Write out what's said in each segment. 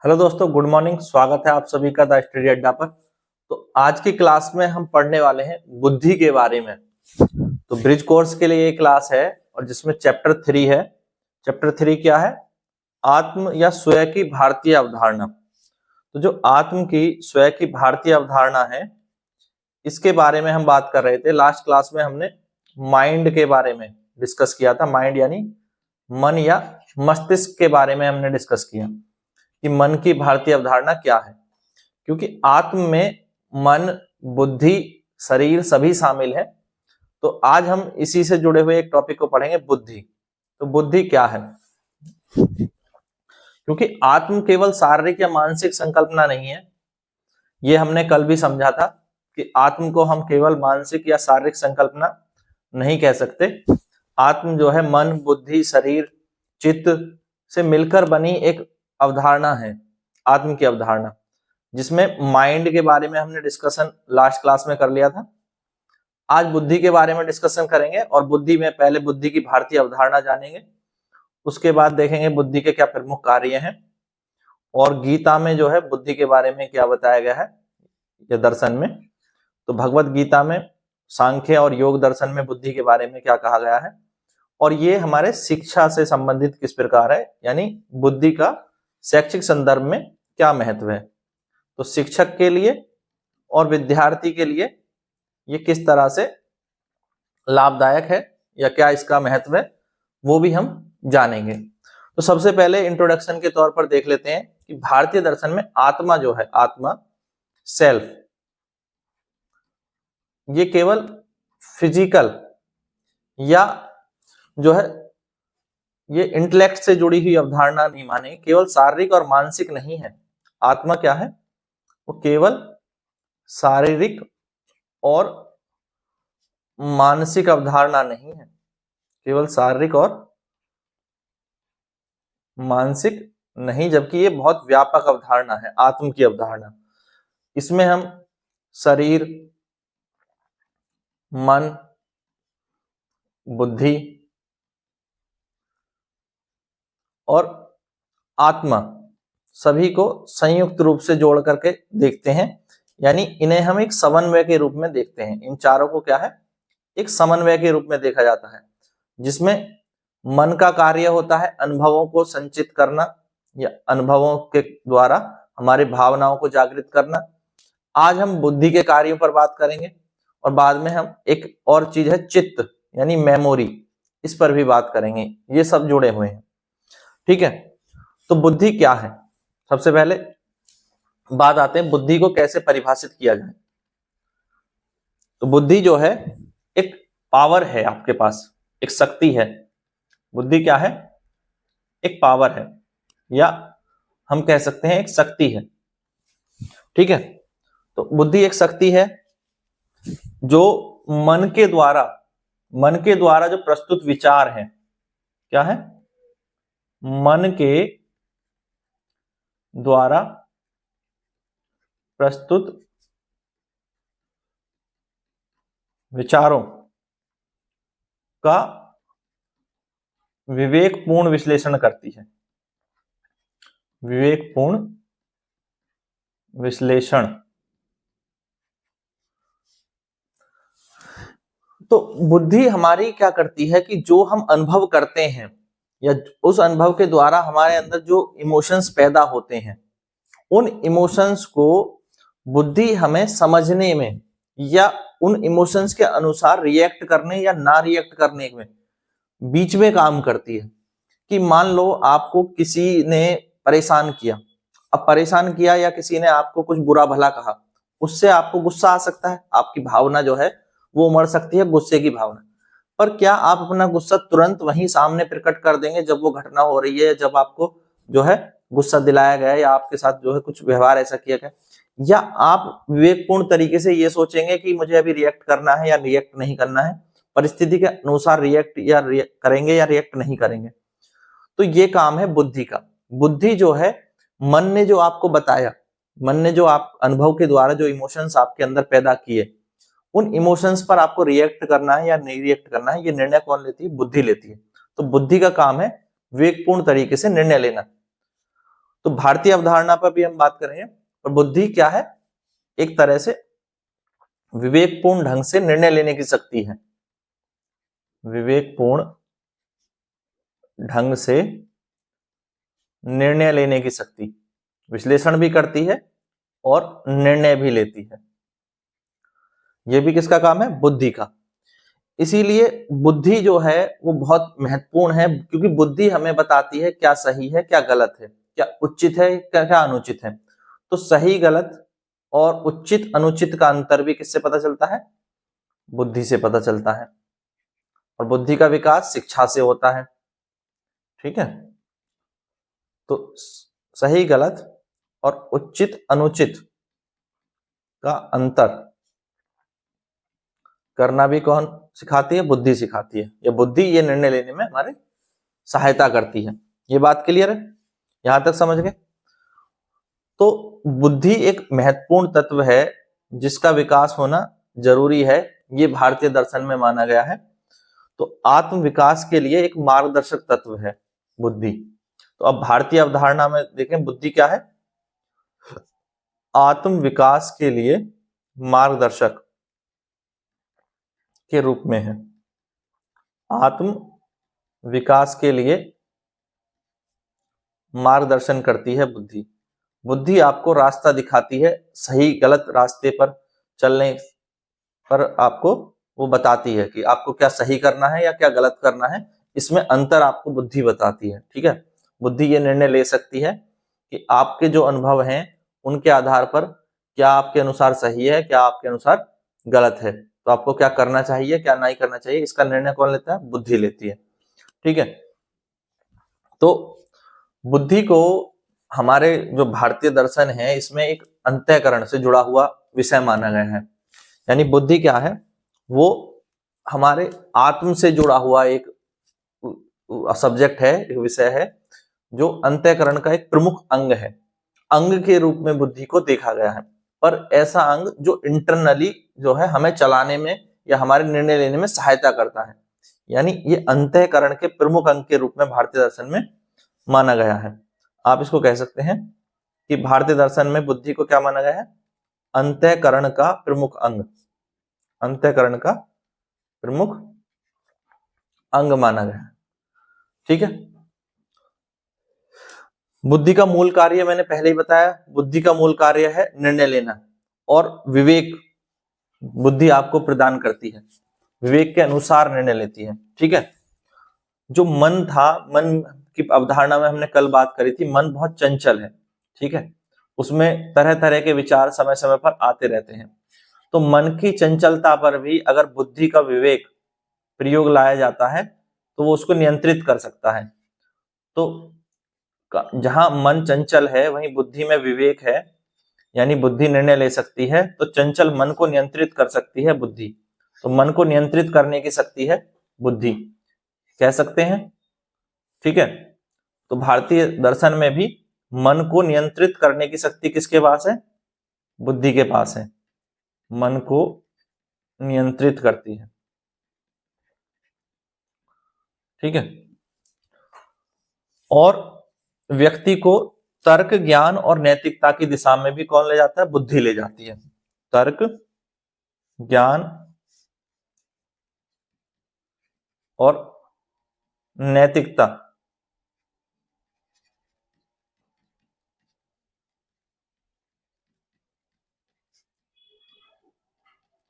Hello दोस्तों, good morning. स्वागत है आप सभी का द स्टडी अड्डा पर। तो आज की क्लास में हम पढ़ने वाले हैं बुद्धि के बारे में। तो ब्रिज कोर्स के लिए ये क्लास है और जिसमें चैप्टर 3 है। चैप्टर 3 क्या है? आत्म या स्वयं की भारतीय अवधारणा। तो जो आत्म की स्वयं की भारतीय अवधारणा है, इसके बारे में हम बात कर रहे थे। लास्ट क्लास में हमने माइंड के बारे में डिस्कस किया था। माइंड यानी मन या मस्तिष्क के बारे में हमने डिस्कस किया कि मन की भारतीय अवधारणा क्या है। क्योंकि आत्म में मन, बुद्धि, शरीर सभी शामिल है। तो आज हम इसी से जुड़े हुए एक टॉपिक को पढ़ेंगे, बुद्धि। तो बुद्धि क्या है? क्योंकि आत्म केवल शारीरिक या मानसिक संकल्पना नहीं है। ये हमने कल भी समझा था कि आत्म को हम केवल मानसिक या शारीरिक संकल्पना नहीं कह सकते। आत्म जो है मन, बुद्धि, शरीर, चित्त से मिलकर बनी एक अवधारणा है, आत्म की अवधारणा, जिसमें माइंड के बारे में हमने डिस्कशन लास्ट क्लास में कर लिया था। आज बुद्धि के बारे में डिस्कशन करेंगे और बुद्धि में पहले बुद्धि की भारतीय अवधारणा जानेंगे, उसके बाद देखेंगे बुद्धि के क्या प्रमुख कार्य हैं और गीता में जो है बुद्धि के बारे में क्या बताया गया है या दर्शन में। तो भगवत गीता में सांख्य और योग दर्शन में बुद्धि के बारे में क्या कहा गया है और ये हमारे शिक्षा से संबंधित किस प्रकार है, यानी बुद्धि का शैक्षिक संदर्भ में क्या महत्व है। तो शिक्षक के लिए और विद्यार्थी के लिए ये किस तरह से लाभदायक है या क्या इसका महत्व है, वो भी हम जानेंगे। तो सबसे पहले इंट्रोडक्शन के तौर पर देख लेते हैं कि भारतीय दर्शन में आत्मा जो है, आत्मा, सेल्फ, ये केवल फिजिकल या जो है ये इंटेलेक्ट से जुड़ी हुई अवधारणा नहीं माने, केवल शारीरिक और मानसिक नहीं है। आत्मा क्या है? वो केवल शारीरिक और मानसिक अवधारणा नहीं है, केवल शारीरिक और मानसिक नहीं, जबकि ये बहुत व्यापक अवधारणा है आत्म की अवधारणा। इसमें हम शरीर, मन, बुद्धि और आत्मा सभी को संयुक्त रूप से जोड़ करके देखते हैं, यानी इन्हें हम एक समन्वय के रूप में देखते हैं। इन चारों को क्या है? एक समन्वय के रूप में देखा जाता है, जिसमें मन का कार्य होता है अनुभवों को संचित करना या अनुभवों के द्वारा हमारी भावनाओं को जागृत करना। आज हम बुद्धि के कार्यों पर बात करेंगे और बाद में हम एक और चीज है चित्त यानी मेमोरी, इस पर भी बात करेंगे। ये सब जुड़े हुए हैं, ठीक है। तो बुद्धि क्या है? सबसे पहले बात आते हैं बुद्धि को कैसे परिभाषित किया जाए। तो बुद्धि जो है एक पावर है, आपके पास एक शक्ति है। बुद्धि क्या है? एक पावर है या हम कह सकते हैं एक शक्ति है, ठीक है। तो बुद्धि एक शक्ति है जो मन के द्वारा जो प्रस्तुत विचार है, क्या है? मन के द्वारा प्रस्तुत विचारों का विवेकपूर्ण विश्लेषण करती है। विवेकपूर्ण विश्लेषण। तो बुद्धि हमारी क्या करती है कि जो हम अनुभव करते हैं या उस अनुभव के द्वारा हमारे अंदर जो इमोशंस पैदा होते हैं, उन इमोशंस को बुद्धि हमें समझने में या उन इमोशंस के अनुसार रिएक्ट करने या ना रिएक्ट करने में बीच में काम करती है। कि मान लो आपको किसी ने परेशान किया, अब परेशान किया या किसी ने आपको कुछ बुरा भला कहा, उससे आपको गुस्सा आ सकता है, आपकी भावना जो है वो उमड़ सकती है, गुस्से की भावना। पर क्या आप अपना गुस्सा तुरंत वहीं सामने प्रकट कर देंगे जब वो घटना हो रही है, जब आपको जो है गुस्सा दिलाया गया या आपके साथ जो है कुछ व्यवहार ऐसा किया गया, या आप विवेकपूर्ण तरीके से ये सोचेंगे कि मुझे अभी रिएक्ट करना है या रिएक्ट नहीं करना है, परिस्थिति के अनुसार रिएक्ट करेंगे या रिएक्ट नहीं करेंगे। तो ये काम है बुद्धि का। बुद्धि जो है मन ने जो आपको बताया, मन ने जो आप अनुभव के द्वारा जो इमोशंस आपके अंदर पैदा किए, उन इमोशंस पर आपको रिएक्ट करना है या नहीं रिएक्ट करना है, ये निर्णय कौन लेती है? बुद्धि लेती है। तो बुद्धि का काम है विवेकपूर्ण तरीके से निर्णय लेना। तो भारतीय अवधारणा पर भी हम बात करेंगे। और बुद्धि क्या है? एक तरह से विवेकपूर्ण ढंग से निर्णय लेने की शक्ति है, विवेकपूर्ण ढंग से निर्णय लेने की शक्ति, विश्लेषण भी करती है और निर्णय भी लेती है। यह भी किसका काम है? बुद्धि का। इसीलिए बुद्धि जो है वो बहुत महत्वपूर्ण है, क्योंकि बुद्धि हमें बताती है क्या सही है क्या गलत है, क्या उचित है क्या क्या अनुचित है। तो सही गलत और उचित अनुचित का अंतर भी किससे पता चलता है? बुद्धि से पता चलता है। और बुद्धि का विकास शिक्षा से होता है। ठीक है, तो सही गलत और उचित अनुचित का अंतर करना भी कौन सिखाती है? बुद्धि सिखाती है। ये बुद्धि ये निर्णय लेने में हमारे सहायता करती है। ये बात क्लियर है? यहां तक समझ गए? तो बुद्धि एक महत्वपूर्ण तत्व है जिसका विकास होना जरूरी है, ये भारतीय दर्शन में माना गया है। तो आत्म विकास के लिए एक मार्गदर्शक तत्व है बुद्धि। तो अब भारतीय अवधारणा में देखें, बुद्धि क्या है? आत्म विकास के लिए मार्गदर्शक के रूप में है। आत्म विकास के लिए मार्गदर्शन करती है बुद्धि। बुद्धि आपको रास्ता दिखाती है, सही गलत रास्ते पर चलने पर आपको वो बताती है कि आपको क्या सही करना है या क्या गलत करना है। इसमें अंतर आपको बुद्धि बताती है। ठीक है, बुद्धि ये निर्णय ले सकती है कि आपके जो अनुभव हैं उनके आधार पर क्या आपके अनुसार सही है क्या आपके अनुसार गलत है, तो आपको क्या करना चाहिए क्या नहीं करना चाहिए, इसका निर्णय कौन लेता है? बुद्धि लेती है। ठीक है, तो बुद्धि को हमारे जो भारतीय दर्शन है इसमें एक अंतःकरण से जुड़ा हुआ विषय माना गया है। यानी बुद्धि क्या है? वो हमारे आत्म से जुड़ा हुआ एक सब्जेक्ट है, एक विषय है, जो अंतःकरण का एक प्रमुख अंग है। अंग के रूप में बुद्धि को देखा गया है, पर ऐसा अंग जो इंटरनली जो है हमें चलाने में या हमारे निर्णय लेने में सहायता करता है। यानी ये अंतःकरण के प्रमुख अंग के रूप में भारतीय दर्शन में माना गया है। आप इसको कह सकते हैं कि भारतीय दर्शन में बुद्धि को क्या माना गया है? अंतःकरण का प्रमुख अंग, अंतःकरण का प्रमुख अंग माना गया है। ठीक है, बुद्धि का मूल कार्य मैंने पहले ही बताया, बुद्धि का मूल कार्य है निर्णय लेना और विवेक बुद्धि आपको प्रदान करती है, विवेक के अनुसार निर्णय लेती है। ठीक है, जो मन था, मन की अवधारणा में हमने कल बात करी थी, मन बहुत चंचल है। ठीक है, उसमें तरह तरह के विचार समय समय पर आते रहते हैं। तो मन की चंचलता पर भी अगर बुद्धि का विवेक प्रयोग लाया जाता है तो वो उसको नियंत्रित कर सकता है। तो जहां मन चंचल है वहीं बुद्धि में विवेक है, यानी बुद्धि निर्णय ले सकती है, तो चंचल मन को नियंत्रित कर सकती है बुद्धि। तो मन को नियंत्रित करने की शक्ति है बुद्धि, कह सकते हैं। ठीक है, तो भारतीय दर्शन में भी मन को नियंत्रित करने की शक्ति किसके पास है? बुद्धि के पास है। मन को नियंत्रित करती है। ठीक है, और व्यक्ति को तर्क ज्ञान और नैतिकता की दिशा में भी कौन ले जाता है? बुद्धि ले जाती है। तर्क ज्ञान और नैतिकता,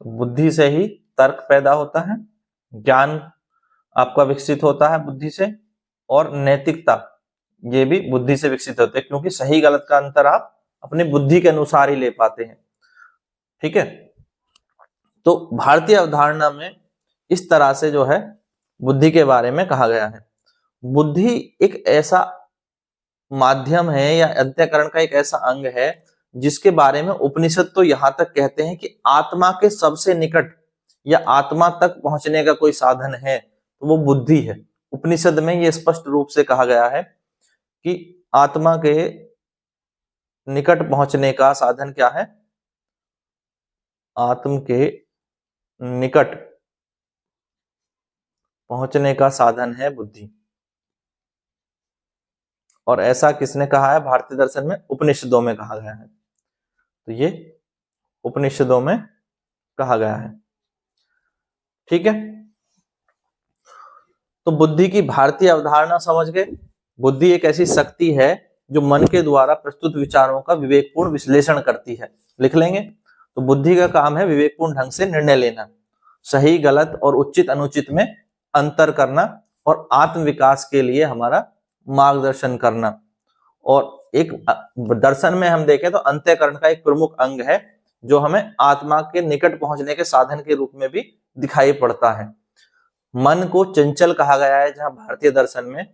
बुद्धि से ही तर्क पैदा होता है, ज्ञान आपका विकसित होता है बुद्धि से, और नैतिकता ये भी बुद्धि से विकसित होते हैं, क्योंकि सही गलत का अंतर आप अपनी बुद्धि के अनुसार ही ले पाते हैं। ठीक है, तो भारतीय अवधारणा में इस तरह से जो है बुद्धि के बारे में कहा गया है। बुद्धि एक ऐसा माध्यम है या अंतःकरण का एक ऐसा अंग है जिसके बारे में उपनिषद तो यहां तक कहते हैं कि आत्मा के सबसे निकट या आत्मा तक पहुंचने का कोई साधन है तो वो बुद्धि है। उपनिषद में ये स्पष्ट रूप से कहा गया है कि आत्मा के निकट पहुंचने का साधन क्या है? आत्म के निकट पहुंचने का साधन है बुद्धि। और ऐसा किसने कहा है भारतीय दर्शन में? उपनिषदों में कहा गया है। तो ये उपनिषदों में कहा गया है। ठीक है, तो बुद्धि की भारतीय अवधारणा समझ गए। बुद्धि एक ऐसी शक्ति है जो मन के द्वारा प्रस्तुत विचारों का विवेकपूर्ण विश्लेषण करती है। लिख लेंगे। तो बुद्धि का काम है विवेकपूर्ण ढंग से निर्णय लेना, सही गलत और उचित अनुचित में अंतर करना और आत्म विकास के लिए हमारा मार्गदर्शन करना। और एक दर्शन में हम देखें तो अंतःकरण का एक प्रमुख अंग है जो हमें आत्मा के निकट पहुंचने के साधन के रूप में भी दिखाई पड़ता है। मन को चंचल कहा गया है जहां भारतीय दर्शन में,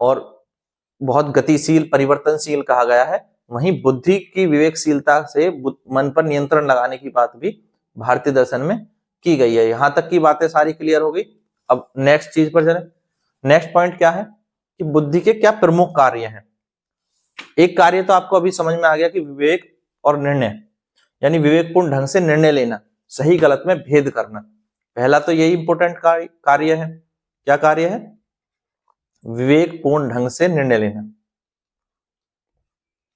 और बहुत गतिशील परिवर्तनशील कहा गया है, वहीं बुद्धि की विवेकशीलता से मन पर नियंत्रण लगाने की बात भी भारतीय दर्शन में की गई है। यहां तक की बातें सारी क्लियर हो गई। अब नेक्स्ट चीज पर चले। नेक्स्ट पॉइंट क्या है कि बुद्धि के क्या प्रमुख कार्य हैं। एक कार्य तो आपको अभी समझ में आ गया कि विवेक और निर्णय, यानी विवेकपूर्ण ढंग से निर्णय लेना, सही गलत में भेद करना। पहला तो यही इंपॉर्टेंट कार्य है। क्या कार्य है? विवेकपूर्ण ढंग से निर्णय लेना।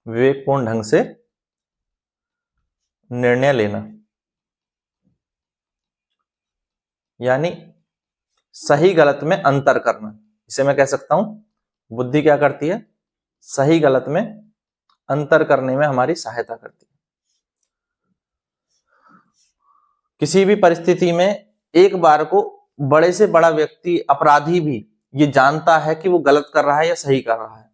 विवेकपूर्ण ढंग से निर्णय लेना यानी सही गलत में अंतर करना। इसे मैं कह सकता हूं बुद्धि क्या करती है? सही गलत में अंतर करने में हमारी सहायता करती है। किसी भी परिस्थिति में एक बार को बड़े से बड़ा व्यक्ति, अपराधी भी ये जानता है कि वो गलत कर रहा है या सही कर रहा है,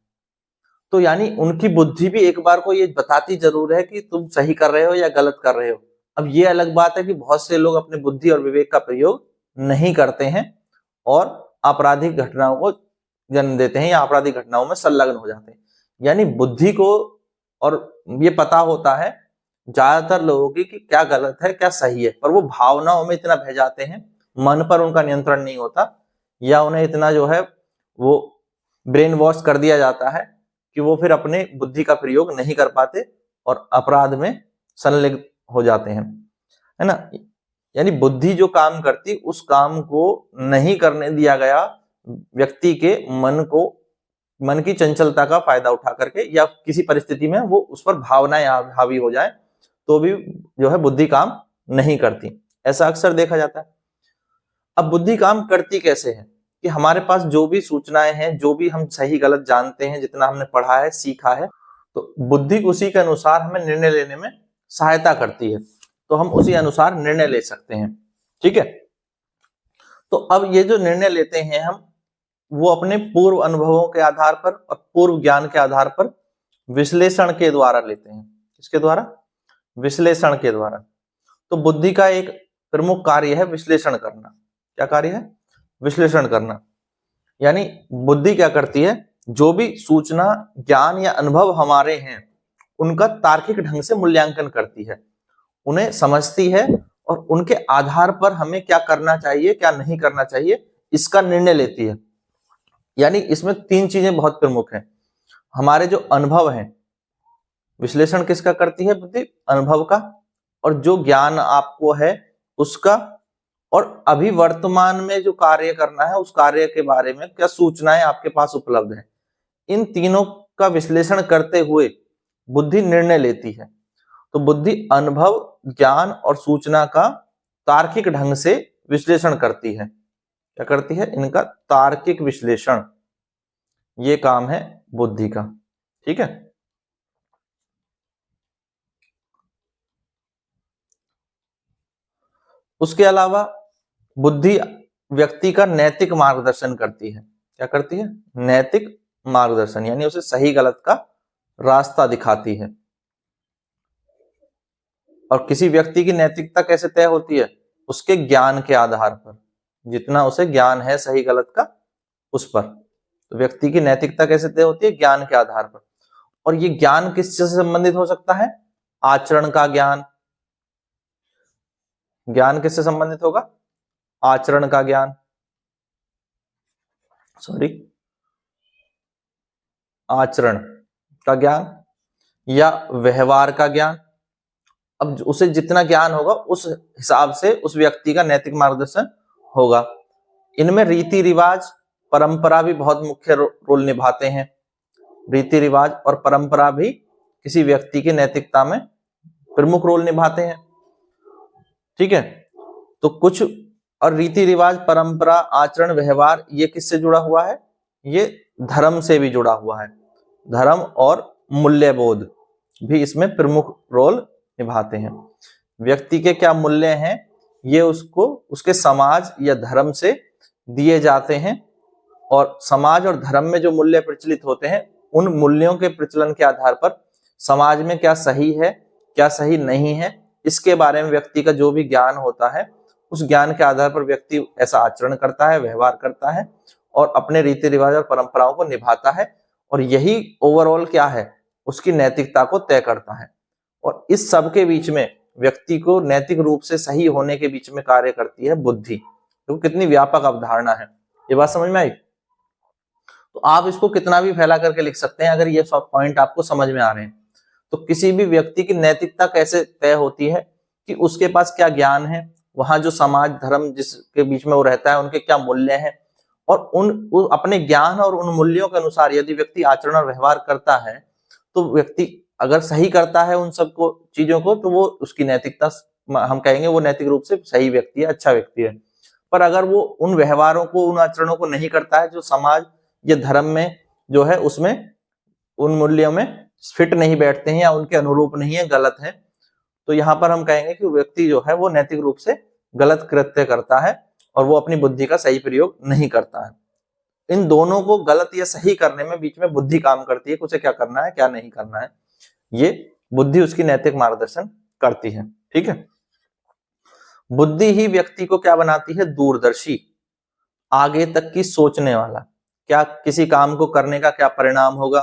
तो यानी उनकी बुद्धि भी एक बार को ये बताती जरूर है कि तुम सही कर रहे हो या गलत कर रहे हो। अब ये अलग बात है कि बहुत से लोग अपने बुद्धि और विवेक का प्रयोग नहीं करते हैं और आपराधिक घटनाओं को जन्म देते हैं या आपराधिक घटनाओं में संलग्न हो जाते हैं। यानी बुद्धि को और ये पता होता है ज्यादातर लोगों की कि क्या गलत है क्या सही है, पर वो भावनाओं में इतना बह जाते हैं, मन पर उनका नियंत्रण नहीं होता, या उन्हें इतना जो है वो ब्रेन वॉश कर दिया जाता है कि वो फिर अपने बुद्धि का प्रयोग नहीं कर पाते और अपराध में संलग्न हो जाते हैं, है ना। यानी बुद्धि जो काम करती उस काम को नहीं करने दिया गया व्यक्ति के मन की चंचलता का फायदा उठा करके, या किसी परिस्थिति में वो उस पर भावनाएं हावी हो जाए तो भी जो है बुद्धि काम नहीं करती। ऐसा अक्सर देखा जाता है। अब बुद्धि काम करती कैसे है कि हमारे पास जो भी सूचनाएं हैं, जो भी हम सही गलत जानते हैं, जितना हमने पढ़ा है सीखा है, तो बुद्धि उसी के अनुसार हमें निर्णय लेने में सहायता करती है, तो हम उसी अनुसार निर्णय ले सकते हैं। ठीक है, तो अब ये जो निर्णय लेते हैं हम, वो अपने पूर्व अनुभवों के आधार पर और पूर्व ज्ञान के आधार पर विश्लेषण के द्वारा लेते हैं। किसके द्वारा? विश्लेषण के द्वारा। तो बुद्धि का एक प्रमुख कार्य है विश्लेषण करना। क्या कार्य है? विश्लेषण करना। यानी बुद्धि क्या करती है? जो भी सूचना, ज्ञान या अनुभव हमारे हैं उनका तार्किक ढंग से मूल्यांकन करती है, उन्हें समझती है और उनके आधार पर हमें क्या करना चाहिए क्या नहीं करना चाहिए इसका निर्णय लेती है। यानी इसमें तीन चीजें बहुत प्रमुख हैं। हमारे जो अनुभव हैं, विश्लेषण किसका करती है बुद्धि? अनुभव का, और जो ज्ञान आपको है उसका, और अभी वर्तमान में जो कार्य करना है उस कार्य के बारे में क्या सूचनाएं आपके पास उपलब्ध है। इन तीनों का विश्लेषण करते हुए बुद्धि निर्णय लेती है। तो बुद्धि अनुभव, ज्ञान और सूचना का तार्किक ढंग से विश्लेषण करती है। क्या करती है? इनका तार्किक विश्लेषण, ये काम है बुद्धि का। ठीक है, उसके अलावा बुद्धि व्यक्ति का नैतिक मार्गदर्शन करती है। क्या करती है? नैतिक मार्गदर्शन, यानी उसे सही गलत का रास्ता दिखाती है। और किसी व्यक्ति की नैतिकता कैसे तय होती है? उसके ज्ञान के आधार पर, जितना उसे ज्ञान है सही गलत का उस पर। तो व्यक्ति की नैतिकता कैसे तय होती है? ज्ञान के आधार पर। और ये ज्ञान किससे संबंधित हो सकता है? आचरण का ज्ञान। ज्ञान किससे संबंधित होगा? आचरण का ज्ञान, आचरण का ज्ञान या व्यवहार का ज्ञान। अब उसे जितना ज्ञान होगा उस हिसाब से उस व्यक्ति का नैतिक मार्गदर्शन होगा। इनमें रीति रिवाज, परंपरा भी बहुत मुख्य रोल निभाते हैं। रीति रिवाज और परंपरा भी किसी व्यक्ति की नैतिकता में प्रमुख रोल निभाते हैं। ठीक है, तो कुछ और रीति रिवाज, परंपरा, आचरण, व्यवहार, ये किससे जुड़ा हुआ है? ये धर्म से भी जुड़ा हुआ है। धर्म और मूल्यबोध भी इसमें प्रमुख रोल निभाते हैं। व्यक्ति के क्या मूल्य हैं, ये उसको उसके समाज या धर्म से दिए जाते हैं, और समाज और धर्म में जो मूल्य प्रचलित होते हैं, उन मूल्यों के प्रचलन के आधार पर समाज में क्या सही है, क्या सही नहीं है, इसके बारे में व्यक्ति का जो भी ज्ञान होता है, उस ज्ञान के आधार पर व्यक्ति ऐसा आचरण करता है, व्यवहार करता है और अपने रीति रिवाज और परंपराओं को निभाता है, और यही ओवरऑल क्या है, उसकी नैतिकता को तय करता है। और इस सब के बीच में व्यक्ति को नैतिक रूप से सही होने के बीच में कार्य करती है बुद्धि। तो कितनी व्यापक अवधारणा है, ये बात समझ में आई? तो आप इसको कितना भी फैला करके लिख सकते हैं अगर ये सब पॉइंट आपको समझ में आ रहे हैं। तो किसी भी व्यक्ति की नैतिकता कैसे तय होती है कि उसके पास क्या ज्ञान है, वहां जो समाज धर्म जिसके बीच में वो रहता है उनके क्या मूल्य हैं, और अपने ज्ञान और उन मूल्यों के अनुसार यदि व्यक्ति आचरण और व्यवहार करता है, तो व्यक्ति अगर सही करता है उन सबको चीजों को, तो वो उसकी नैतिकता, हम कहेंगे वो नैतिक रूप से सही व्यक्ति है, अच्छा व्यक्ति है। पर अगर वो उन व्यवहारों को, उन आचरणों को नहीं करता है जो समाज या धर्म में जो है उसमें उन मूल्यों में फिट नहीं बैठते हैं या उनके अनुरूप नहीं है, गलत है, तो यहाँ पर हम कहेंगे कि व्यक्ति जो है वो नैतिक रूप से गलत कृत्य करता है और वो अपनी बुद्धि का सही प्रयोग नहीं करता है। इन दोनों को गलत या सही करने में बीच में बुद्धि काम करती है, उसे क्या करना है क्या नहीं करना है, ये बुद्धि उसकी नैतिक मार्गदर्शन करती है। ठीक है, बुद्धि ही व्यक्ति को क्या बनाती है? दूरदर्शी, आगे तक की सोचने वाला। क्या किसी काम को करने का क्या परिणाम होगा,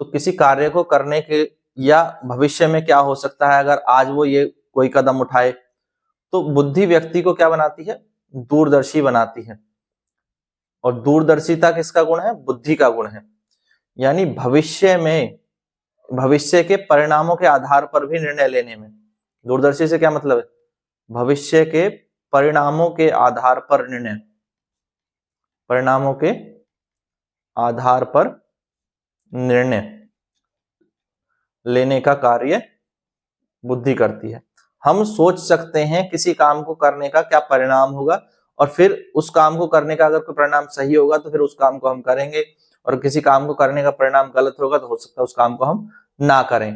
तो किसी कार्य को करने के या भविष्य में क्या हो सकता है अगर आज वो ये कोई कदम उठाए, तो बुद्धि व्यक्ति को क्या बनाती है? दूरदर्शी बनाती है। और दूरदर्शिता किसका गुण है? बुद्धि का गुण है। यानी भविष्य के परिणामों के आधार पर भी निर्णय लेने में, दूरदर्शी से क्या मतलब है? भविष्य के परिणामों के आधार पर निर्णय, परिणामों के आधार पर निर्णय लेने का कार्य बुद्धि करती है। हम सोच सकते हैं किसी काम को करने का क्या परिणाम होगा, और फिर उस काम को करने का अगर कोई परिणाम सही होगा तो फिर उस काम को हम करेंगे, और किसी काम को करने का परिणाम गलत होगा तो हो सकता है उस काम को हम ना करें।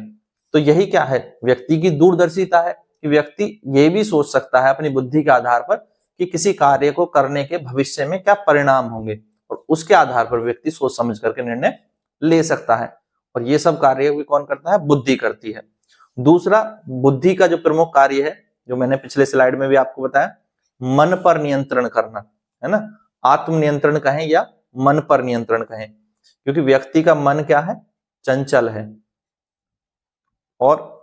तो यही क्या है? व्यक्ति की दूरदर्शिता है कि व्यक्ति ये भी सोच सकता है अपनी बुद्धि के आधार पर कि किसी कार्य को करने के भविष्य में क्या परिणाम होंगे, और उसके आधार पर व्यक्ति सोच समझ करके निर्णय ले सकता है। और ये सब कार्य भी कौन करता है? बुद्धि करती है। दूसरा, बुद्धि का जो प्रमुख कार्य है, जो मैंने पिछले स्लाइड में भी आपको बताया, मन पर नियंत्रण करना है ना। आत्मनियंत्रण कहें या मन पर नियंत्रण कहें, क्योंकि व्यक्ति का मन क्या है? चंचल है, और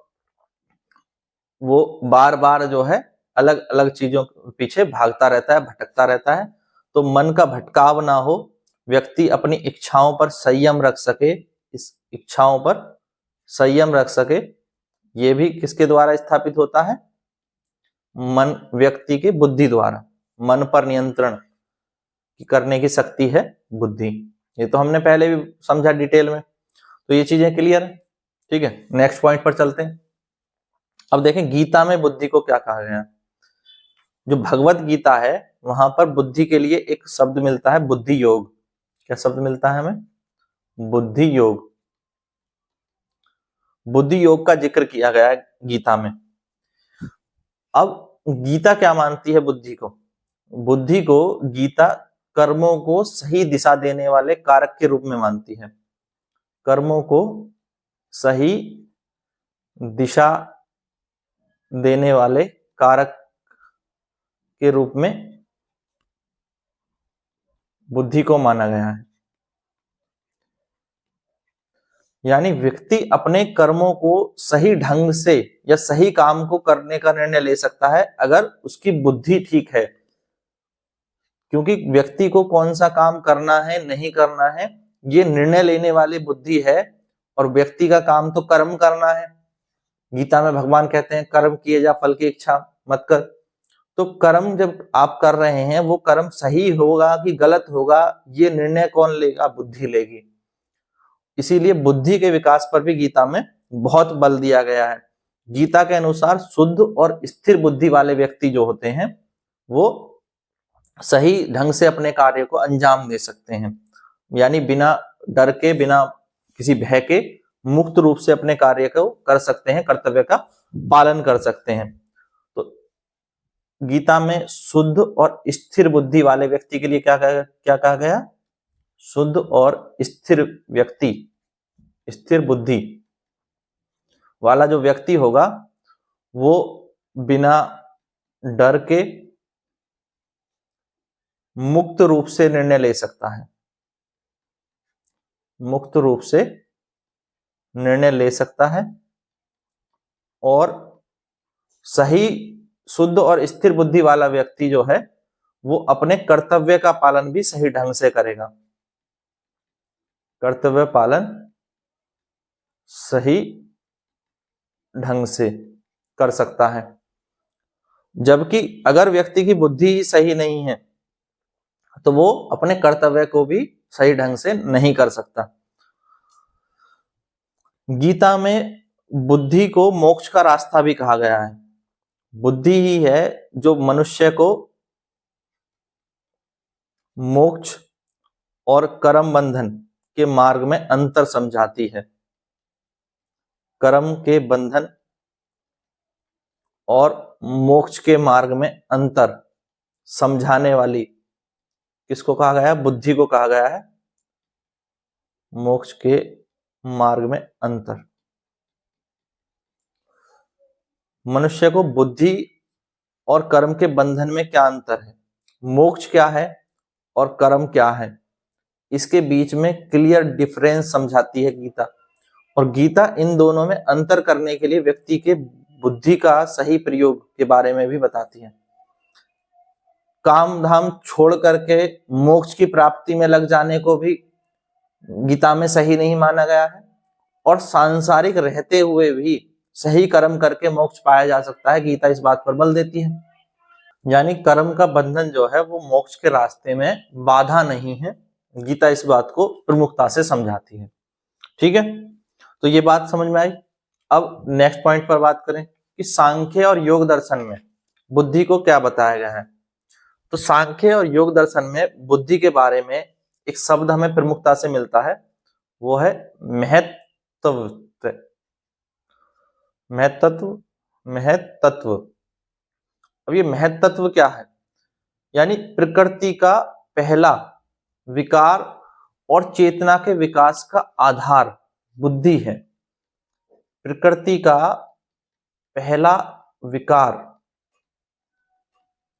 वो बार बार जो है अलग अलग चीजों के पीछे भागता रहता है, भटकता रहता है। तो मन का भटकाव ना हो, व्यक्ति अपनी इच्छाओं पर संयम रख सके, इस इच्छाओं पर संयम रख सके, ये भी किसके द्वारा स्थापित होता है? मन, व्यक्ति की बुद्धि द्वारा। मन पर नियंत्रण करने की शक्ति है बुद्धि। ये तो हमने पहले भी समझा डिटेल में, तो ये चीजें क्लियर है। ठीक है, नेक्स्ट पॉइंट पर चलते हैं। अब देखें गीता में बुद्धि को क्या कहा गया है। जो भगवत गीता है वहां पर बुद्धि के लिए एक शब्द मिलता है, बुद्धि योग। क्या शब्द मिलता है हमें? बुद्धि योग। बुद्धि योग का जिक्र किया गया है गीता में। अब गीता क्या मानती है बुद्धि को? बुद्धि को गीता कर्मों को सही दिशा देने वाले कारक के रूप में मानती है। कर्मों को सही दिशा देने वाले कारक के रूप में बुद्धि को माना गया है। यानी व्यक्ति अपने कर्मों को सही ढंग से या सही काम को करने का निर्णय ले सकता है अगर उसकी बुद्धि ठीक है। क्योंकि व्यक्ति को कौन सा काम करना है नहीं करना है ये निर्णय लेने वाली बुद्धि है, और व्यक्ति का काम तो कर्म करना है। गीता में भगवान कहते हैं कर्म किए जा फल की इच्छा मत कर। तो कर्म जब आप कर रहे हैं वो कर्म सही होगा कि गलत होगा ये निर्णय कौन लेगा? बुद्धि लेगी। इसीलिए बुद्धि के विकास पर भी गीता में बहुत बल दिया गया है। गीता के अनुसार शुद्ध और स्थिर बुद्धि वाले व्यक्ति जो होते हैं वो सही ढंग से अपने कार्य को अंजाम दे सकते हैं, यानी बिना डर के, बिना किसी भय के मुक्त रूप से अपने कार्य को कर सकते हैं, कर्तव्य का पालन कर सकते हैं। तो गीता में शुद्ध और स्थिर बुद्धि वाले व्यक्ति के लिए क्या कहा गया? शुद्ध और स्थिर व्यक्ति, स्थिर बुद्धि वाला जो व्यक्ति होगा वो बिना डर के मुक्त रूप से निर्णय ले सकता है, मुक्त रूप से निर्णय ले सकता है और सही शुद्ध और स्थिर बुद्धि वाला व्यक्ति जो है वो अपने कर्तव्य का पालन भी सही ढंग से करेगा, कर्तव्य पालन सही ढंग से कर सकता है। जबकि अगर व्यक्ति की बुद्धि ही सही नहीं है तो वो अपने कर्तव्य को भी सही ढंग से नहीं कर सकता। गीता में बुद्धि को मोक्ष का रास्ता भी कहा गया है। बुद्धि ही है जो मनुष्य को मोक्ष और कर्म बंधन के मार्ग में अंतर समझाती है। कर्म के बंधन और मोक्ष के मार्ग में अंतर समझाने वाली किसको कहा गया है? बुद्धि को कहा गया है। मोक्ष के मार्ग में अंतर, मनुष्य को बुद्धि और कर्म के बंधन में क्या अंतर है, मोक्ष क्या है और कर्म क्या है, इसके बीच में क्लियर डिफरेंस समझाती है गीता। और गीता इन दोनों में अंतर करने के लिए व्यक्ति के बुद्धि का सही प्रयोग के बारे में भी बताती है। काम धाम छोड़ करके मोक्ष की प्राप्ति में लग जाने को भी गीता में सही नहीं माना गया है, और सांसारिक रहते हुए भी सही कर्म करके मोक्ष पाया जा सकता है, गीता इस बात पर बल देती है। यानी कर्म का बंधन जो है वो मोक्ष के रास्ते में बाधा नहीं है, गीता इस बात को प्रमुखता से समझाती है। ठीक है, तो ये बात समझ में आई। अब नेक्स्ट पॉइंट पर बात करें कि सांख्य और योग दर्शन में बुद्धि को क्या बताया गया है। तो सांख्य और योग दर्शन में बुद्धि के बारे में एक शब्द हमें प्रमुखता से मिलता है, वो है महत्त्व। महत्त्व। अब ये महत्त्व क्या है? यानी प्रकृति का पहला विकार और चेतना के विकास का आधार बुद्धि है। प्रकृति का पहला विकार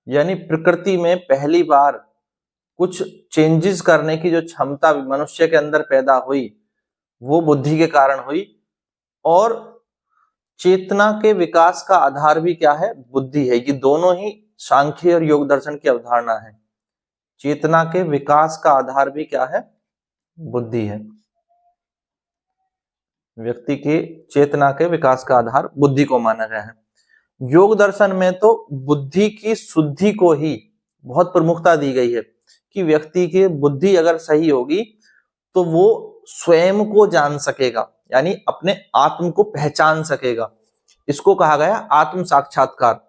यानी प्रकृति में पहली बार कुछ चेंजेस करने की जो क्षमता मनुष्य के अंदर पैदा हुई वो बुद्धि के कारण हुई, और चेतना के विकास का आधार भी क्या है? बुद्धि है। ये दोनों ही सांख्य और योग दर्शन की अवधारणा है। चेतना के विकास का आधार भी क्या है? बुद्धि है। व्यक्ति के चेतना के विकास का आधार बुद्धि को माना गया है। योग दर्शन में तो बुद्धि की शुद्धि को ही बहुत प्रमुखता दी गई है कि व्यक्ति की बुद्धि अगर सही होगी तो वो स्वयं को जान सकेगा, यानी अपने आत्म को पहचान सकेगा। इसको कहा गया आत्म साक्षात्कार।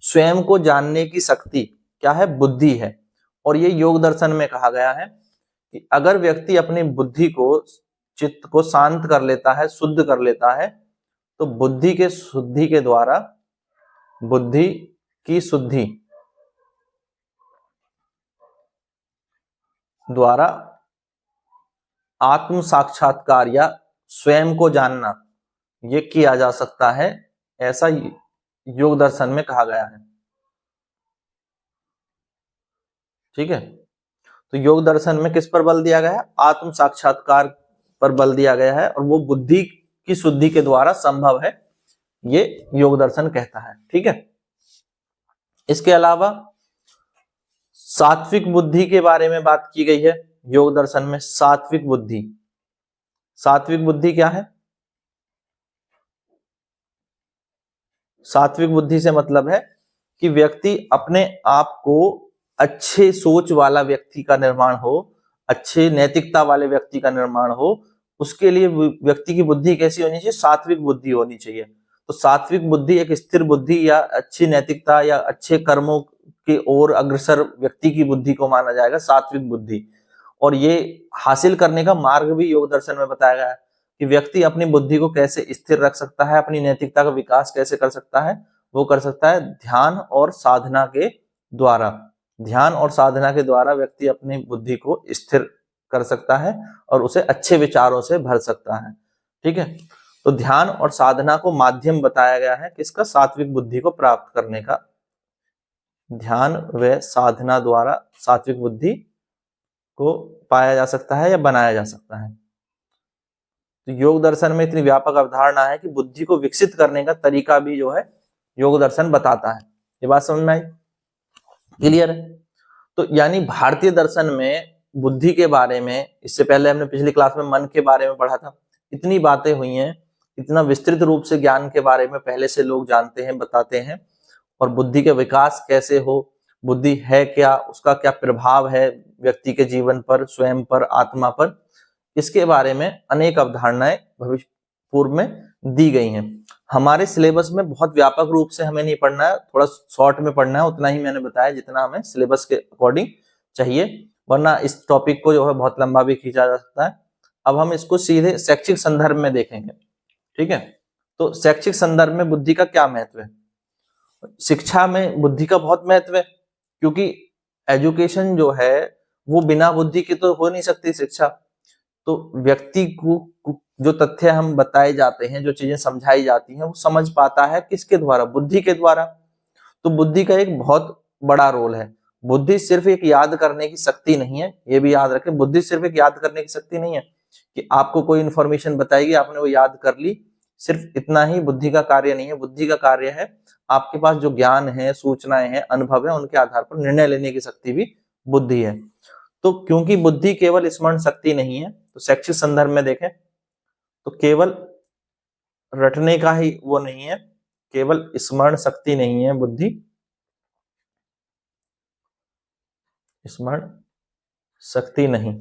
स्वयं को जानने की शक्ति क्या है? बुद्धि है। और ये योग दर्शन में कहा गया है कि अगर व्यक्ति अपनी बुद्धि को, चित्त को शांत कर लेता है, शुद्ध कर लेता है, तो बुद्धि के शुद्धि के द्वारा, बुद्धि की शुद्धि द्वारा आत्म साक्षात्कार या स्वयं को जानना ये किया जा सकता है, ऐसा योग दर्शन में कहा गया है। ठीक है, तो योग दर्शन में किस पर बल दिया गया है? आत्म साक्षात्कार पर बल दिया गया है, और वो बुद्धि की शुद्धि के द्वारा संभव है, ये योग दर्शन कहता है। ठीक है, इसके अलावा सात्विक बुद्धि के बारे में बात की गई है योग दर्शन में। सात्विक बुद्धि, सात्विक बुद्धि क्या है? सात्विक बुद्धि से मतलब है कि व्यक्ति अपने आप को अच्छे सोच वाला व्यक्ति का निर्माण हो, अच्छे नैतिकता वाले व्यक्ति का निर्माण हो, उसके लिए व्यक्ति की बुद्धि कैसी होनी चाहिए? सात्विक बुद्धि होनी चाहिए। तो सात्विक बुद्धि एक स्थिर बुद्धि या अच्छी नैतिकता या अच्छे कर्मों की ओर अग्रसर व्यक्ति की बुद्धि को माना जाएगा सात्विक बुद्धि। और ये हासिल करने का मार्ग भी योग दर्शन में बताया गया है कि व्यक्ति अपनी बुद्धि को कैसे स्थिर रख सकता है, अपनी नैतिकता का विकास कैसे कर सकता है। वो कर सकता है ध्यान और साधना के द्वारा। ध्यान और साधना के द्वारा व्यक्ति अपनी बुद्धि को स्थिर कर सकता है और उसे अच्छे विचारों से भर सकता है। ठीक है, तो ध्यान और साधना को माध्यम बताया गया है किसका? सात्विक बुद्धि को प्राप्त करने का। ध्यान व साधना द्वारा सात्विक बुद्धि को पाया जा सकता है या बनाया जा सकता है। तो योग दर्शन में इतनी व्यापक अवधारणा है कि बुद्धि को विकसित करने का तरीका भी जो है योग दर्शन बताता है। ये बात समझ में आई? क्लियर है? तो यानी भारतीय दर्शन में बुद्धि के बारे में, इससे पहले हमने पिछली क्लास में मन के बारे में पढ़ा था, इतनी बातें हुई हैं, इतना विस्तृत रूप से ज्ञान के बारे में पहले से लोग जानते हैं, बताते हैं। और बुद्धि के विकास कैसे हो, बुद्धि है क्या, उसका क्या प्रभाव है व्यक्ति के जीवन पर, स्वयं पर, आत्मा पर, इसके बारे में अनेक अवधारणाएं भविष्य पूर्व में दी गई हैं। हमारे सिलेबस में बहुत व्यापक रूप से हमें नहीं पढ़ना है, थोड़ा शॉर्ट में पढ़ना है, उतना ही मैंने बताया जितना हमें सिलेबस के अकॉर्डिंग चाहिए, वरना इस टॉपिक को जो है बहुत लंबा भी खींचा जा सकता है। अब हम इसको सीधे शैक्षिक संदर्भ में देखेंगे। ठीक है, तो शैक्षिक संदर्भ में बुद्धि का क्या महत्व है? शिक्षा में बुद्धि का बहुत महत्व है, क्योंकि एजुकेशन जो है वो बिना बुद्धि के तो हो नहीं सकती शिक्षा। तो व्यक्ति को जो तथ्य हम बताए जाते हैं, जो चीजें समझाई जाती हैं, वो समझ पाता है किसके द्वारा? बुद्धि के द्वारा। तो बुद्धि का एक बहुत बड़ा रोल है। बुद्धि सिर्फ एक याद करने की शक्ति नहीं है, ये भी याद रखें। बुद्धि सिर्फ एक याद करने की शक्ति नहीं है कि आपको कोई इंफॉर्मेशन बताएगी, आपने वो याद कर ली, सिर्फ इतना ही बुद्धि का कार्य नहीं है। बुद्धि का कार्य है आपके पास जो ज्ञान है, सूचनाएं हैं, अनुभव है, उनके आधार पर निर्णय लेने की शक्ति भी बुद्धि है। तो क्योंकि बुद्धि केवल स्मरण शक्ति नहीं है, तो शैक्षिक संदर्भ में देखें तो केवल रटने का ही वो नहीं है, केवल स्मरण शक्ति नहीं है बुद्धि, स्मरण शक्ति नहीं।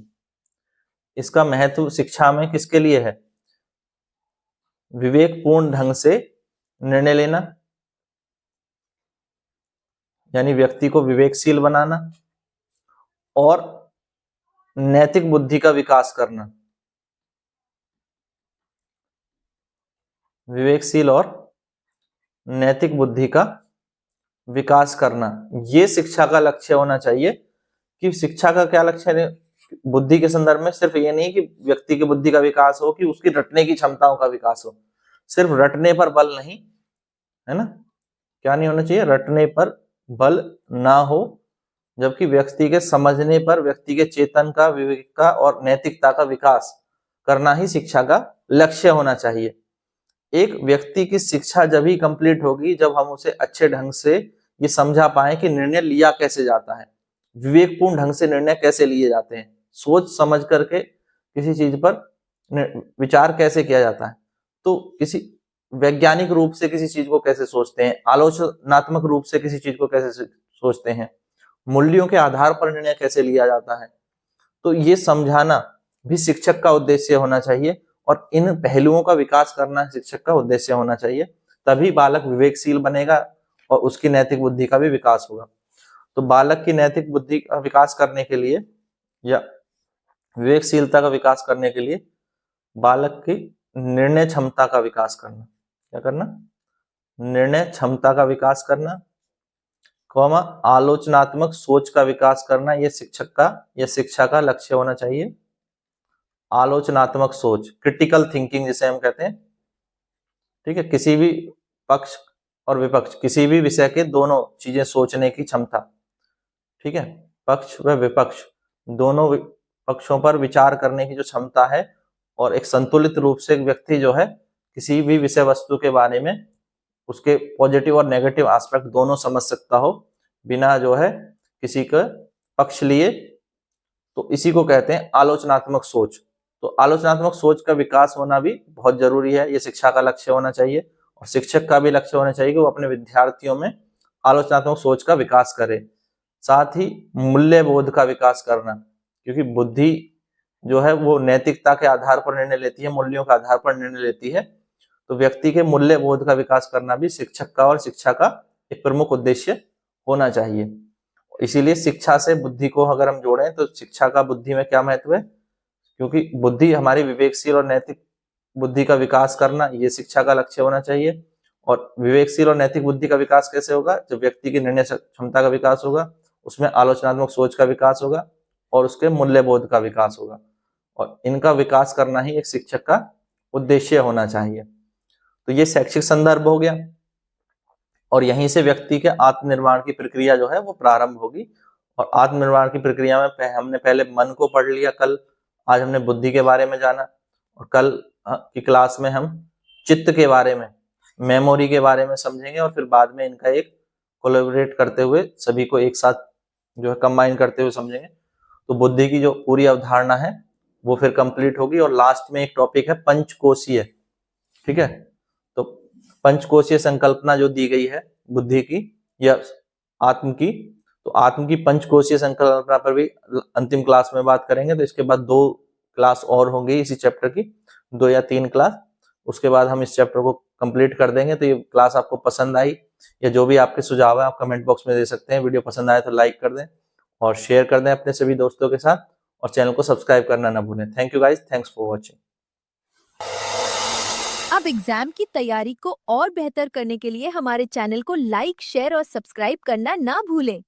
इसका महत्व शिक्षा में किसके लिए है? विवेकपूर्ण ढंग से निर्णय लेना, यानी व्यक्ति को विवेकशील बनाना, और नैतिक बुद्धि का विकास करना। विवेकशील और नैतिक बुद्धि का विकास करना, ये शिक्षा का लक्ष्य होना चाहिए। कि शिक्षा का क्या लक्ष्य है बुद्धि के संदर्भ में? सिर्फ ये नहीं कि व्यक्ति की बुद्धि का विकास हो, कि उसकी रटने की क्षमताओं का विकास हो। सिर्फ रटने पर बल नहीं, है ना? क्या नहीं होना चाहिए? रटने पर बल ना हो, जबकि व्यक्ति के समझने पर, व्यक्ति के चेतन का, विवेक का और नैतिकता का विकास करना ही शिक्षा का लक्ष्य होना चाहिए। एक व्यक्ति की शिक्षा जब ही कंप्लीट होगी जब हम उसे अच्छे ढंग से ये समझा पाए कि निर्णय लिया कैसे जाता है, विवेकपूर्ण ढंग से निर्णय कैसे लिए जाते हैं, सोच समझ करके किसी चीज पर विचार कैसे किया जाता है, तो किसी वैज्ञानिक रूप से किसी चीज को कैसे सोचते हैं, आलोचनात्मक रूप से किसी चीज को कैसे सोचते हैं, मूल्यों के आधार पर निर्णय कैसे लिया जाता है। तो ये समझाना भी शिक्षक का उद्देश्य होना चाहिए, और इन पहलुओं का विकास करना शिक्षक का उद्देश्य होना चाहिए। तभी बालक विवेकशील बनेगा और उसकी नैतिक बुद्धि का भी विकास होगा। तो बालक की नैतिक बुद्धि का विकास करने के लिए या विवेकशीलता का विकास करने के लिए बालक की निर्णय क्षमता का विकास करना। क्या करना? निर्णय क्षमता का विकास करना, कौमा आलोचनात्मक सोच का विकास करना, ये शिक्षक का या शिक्षा का लक्ष्य होना चाहिए। आलोचनात्मक सोच, क्रिटिकल थिंकिंग जिसे हम कहते हैं। ठीक है, किसी भी पक्ष और विपक्ष, किसी भी विषय के दोनों चीजें सोचने की क्षमता। ठीक है, पक्ष व विपक्ष दोनों पक्षों पर विचार करने की जो क्षमता है, और एक संतुलित रूप से एक व्यक्ति जो है किसी भी विषय वस्तु के बारे में उसके पॉजिटिव और नेगेटिव एस्पेक्ट दोनों समझ सकता हो, बिना जो है किसी का पक्ष लिए। तो इसी को कहते हैं आलोचनात्मक सोच। तो आलोचनात्मक सोच का विकास होना भी बहुत जरूरी है, ये शिक्षा का लक्ष्य होना चाहिए, और शिक्षक का भी लक्ष्य होना चाहिए कि वो अपने विद्यार्थियों में आलोचनात्मक सोच का विकास करे। साथ ही मूल्य बोध का विकास करना, क्योंकि बुद्धि जो है वो नैतिकता के आधार पर निर्णय लेती है, मूल्यों के आधार पर निर्णय लेती है, तो व्यक्ति के मूल्य बोध का विकास करना भी शिक्षक का और शिक्षा का एक प्रमुख उद्देश्य होना चाहिए। इसीलिए शिक्षा से बुद्धि को अगर हम जोड़ें तो शिक्षा का बुद्धि में क्या महत्व है, क्योंकि बुद्धि हमारी विवेकशील और नैतिक बुद्धि का विकास करना ये शिक्षा का लक्ष्य होना चाहिए। और विवेकशील और नैतिक बुद्धि का विकास कैसे होगा, जब व्यक्ति की निर्णय क्षमता का विकास होगा, उसमें आलोचनात्मक सोच का विकास होगा और उसके मूल्यबोध का विकास होगा, और इनका विकास करना ही एक शिक्षक का उद्देश्य होना चाहिए। तो ये शैक्षिक संदर्भ हो गया, और यहीं से व्यक्ति के आत्मनिर्माण की प्रक्रिया जो है वो प्रारंभ होगी। और आत्मनिर्माण की प्रक्रिया में हमने पहले मन को पढ़ लिया, कल आज हमने बुद्धि के बारे में जाना, और कल की क्लास में हम चित्त के बारे में, मेमोरी के बारे में समझेंगे, और फिर बाद में इनका एक कोलैबोरेट करते हुए सभी को एक साथ जो है कंबाइन करते हुए समझेंगे। तो बुद्धि की जो पूरी अवधारणा है वो फिर कंप्लीट होगी। और लास्ट में एक टॉपिक है पंचकोशीय, ठीक है। तो पंचकोशीय संकल्पना जो दी गई है बुद्धि की या आत्म की, तो आत्म की पंचकोशीय संकल्पना पर भी अंतिम क्लास में बात करेंगे। तो इसके बाद 2 क्लास और होंगी इसी चैप्टर की, 2 या 3 क्लास, उसके बाद हम इस चैप्टर को कंप्लीट कर देंगे। तो ये क्लास आपको पसंद आई या जो भी आपके सुझाव है आप कमेंट बॉक्स में दे सकते हैं। वीडियो पसंद आए तो लाइक कर दें और शेयर कर दें अपने सभी दोस्तों के साथ, और चैनल को सब्सक्राइब करना ना भूलें। Thank you guys, thanks for watching. अब एग्जाम की तैयारी को और बेहतर करने के लिए हमारे चैनल को लाइक, शेयर और सब्सक्राइब करना ना भूलें।